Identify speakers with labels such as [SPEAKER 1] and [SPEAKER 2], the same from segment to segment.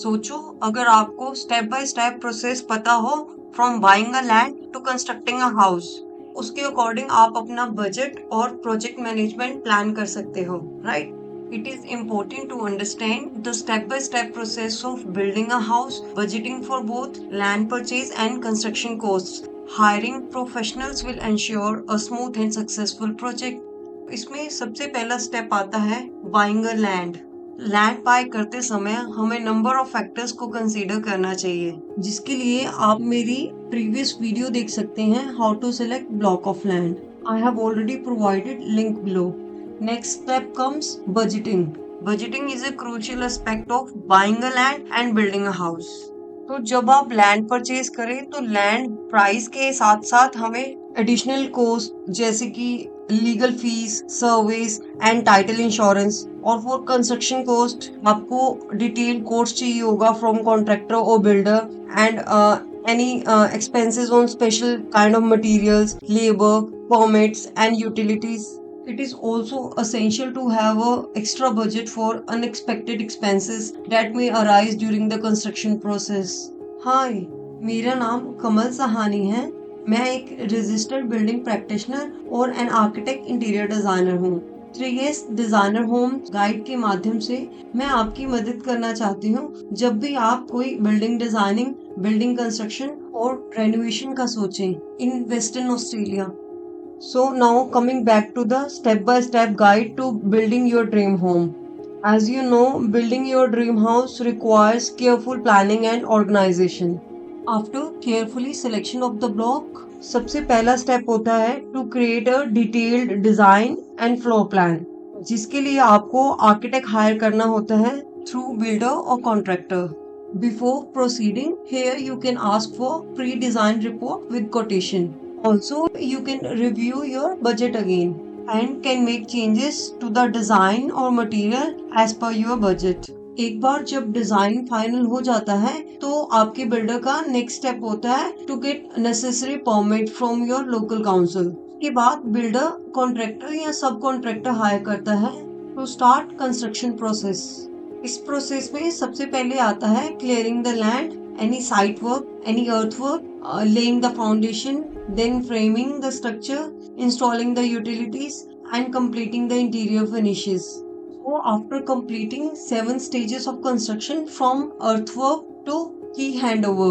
[SPEAKER 1] सोचो अगर आपको स्टेप बाय स्टेप प्रोसेस पता हो from buying a land to constructing a house, उसके अकॉर्डिंग आप अपना बजट और प्रोजेक्ट मैनेजमेंट प्लान कर सकते हो, right? It is important to understand the step-by-step process of building a house, budgeting for both land purchase and construction costs. Hiring professionals will ensure a smooth and successful project. इसमें सबसे पहला step आता है buying a land. Land buy करते समय हमें number of factors को consider करना चाहिए, जिसके लिए आप मेरी प्रीवियस वीडियो देख सकते हैं, how to select block of land. I have already provided link below. Next step comes budgeting. Budgeting is a crucial aspect of buying a land and building a house. तो जब आप land purchase करें तो land price के साथ साथ हमें additional cost जैसे कि legal fees, service and title insurance, और फॉर कंस्ट्रक्शन कॉस्ट आपको डिटेल कोट्स चाहिए होगा फ्रॉम कॉन्ट्रैक्टर और builder, and any expenses on special kind of materials, labor, permits and utilities. It is also essential to have a extra budget for unexpected expenses that may arise during the construction process. Hi, मेरा नाम कमल सहानी है। मैं एक registered building practitioner और an architect interior designer हूँ। 3S designer home guide के माध्यम से मैं आपकी मदद करना चाहती हूँ जब भी आप कोई बिल्डिंग डिजाइनिंग, बिल्डिंग कंस्ट्रक्शन और रेनोवेशन का सोचें in western Australia. So now coming back to the step-by-step guide to building your dream home. As you know, building your dream house requires careful planning and organization. After carefully selection of the block, सबसे पहला step होता है to create a detailed design and floor plan, जिसके लिए आपको architect hire करना होता है through builder or contractor. Before proceeding, here you can ask for pre-designed report with quotation. Also, you can review your budget again and can make changes to the design or material as per your budget. एक बार जब design final हो जाता है तो आपके builder का next step होता है to get necessary permit from your local council. के बाद बिल्डर कॉन्ट्रैक्टर या सब कॉन्ट्रैक्टर हायर करता है टू स्टार्ट कंस्ट्रक्शन प्रोसेस। इस प्रोसेस में सबसे पहले आता है clearing the land, any site work, any earthwork, laying the foundation, then framing the structure, installing the utilities, and completing the interior finishes. So after completing 7 stages of construction from earthwork to key handover.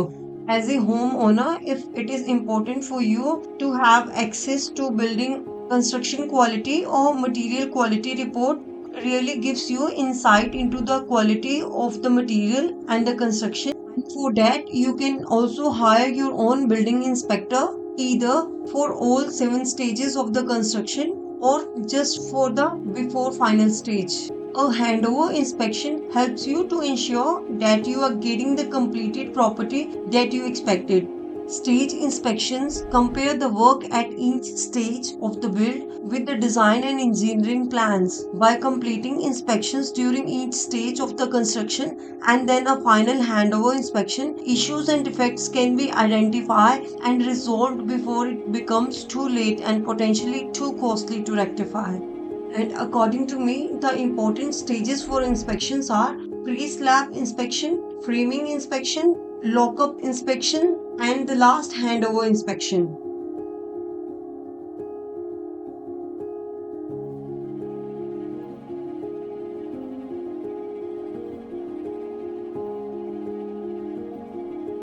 [SPEAKER 1] As a homeowner, if it is important for you to have access to building construction quality or material quality report, really gives you insight into the quality of the material and the construction. For that, you can also hire your own building inspector, either for all 7 stages of the construction or just for the before final stage. A handover inspection helps you to ensure that you are getting the completed property that you expected. Stage inspections compare the work at each stage of the build with the design and engineering plans. By completing inspections during each stage of the construction and then a final handover inspection, issues and defects can be identified and resolved before it becomes too late and potentially too costly to rectify. And according to me, the important stages for inspections are pre-slab inspection, framing inspection, lock-up inspection, and the last handover inspection.